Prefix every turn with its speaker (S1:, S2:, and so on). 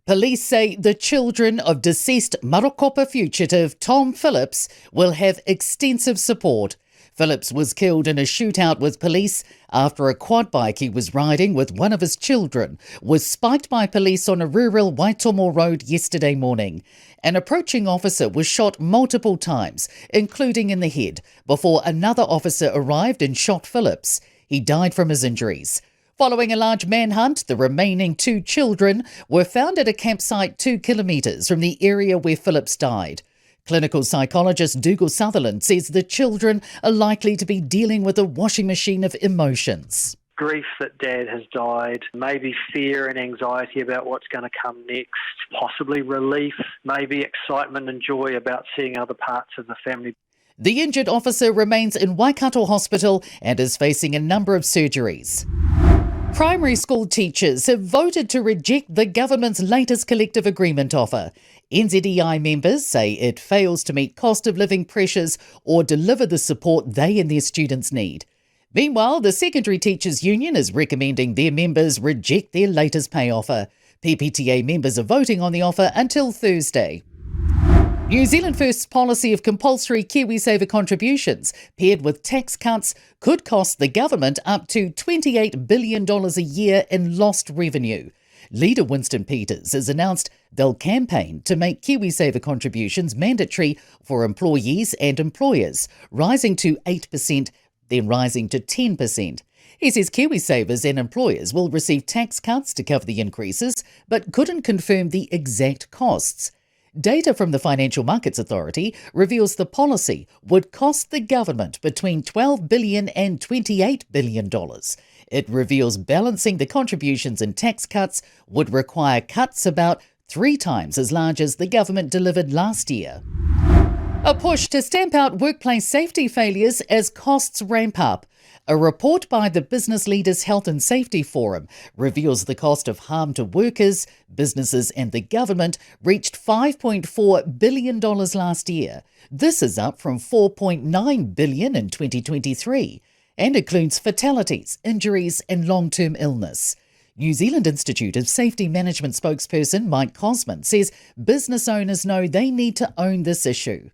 S1: Police say the children of deceased Marokopa fugitive Tom Phillips will have extensive support. Phillips was killed in a shootout with police after a quad bike he was riding with one of his children was spiked by police on a rural Waitomo road yesterday morning. An approaching officer was shot multiple times, including in the head, before another officer arrived and shot Phillips. He died from his injuries. Following a large manhunt, the remaining two children were found at a campsite 2 kilometres from the area where Phillips died. Clinical psychologist Dougal Sutherland says the children are likely to be dealing with a washing machine of emotions.
S2: Grief that Dad has died, maybe fear and anxiety about what's going to come next, possibly relief, maybe excitement and joy about seeing other parts of the family.
S1: The injured officer remains in Waikato Hospital and is facing a number of surgeries. Primary school teachers have voted to reject the government's latest collective agreement offer. NZEI members say it fails to meet cost of living pressures or deliver the support they and their students need. Meanwhile, the Secondary Teachers Union is recommending their members reject their latest pay offer. PPTA members are voting on the offer until Thursday. New Zealand First's policy of compulsory KiwiSaver contributions paired with tax cuts could cost the government up to $28 billion a year in lost revenue. Leader Winston Peters has announced they'll campaign to make KiwiSaver contributions mandatory for employees and employers, rising to 8%, then rising to 10%. He says KiwiSavers and employers will receive tax cuts to cover the increases, but couldn't confirm the exact costs. Data from the Financial Markets Authority reveals the policy would cost the government between $12 billion and $28 billion. It reveals balancing the contributions and tax cuts would require cuts about 3 times as large as the government delivered last year. A push to stamp out workplace safety failures as costs ramp up. A report by the Business Leaders Health and Safety Forum reveals the cost of harm to workers, businesses and the government reached $5.4 billion last year. This is up from $4.9 billion in 2023 and includes fatalities, injuries and long-term illness. New Zealand Institute of Safety Management spokesperson Mike Cosman says business owners know they need to own this issue.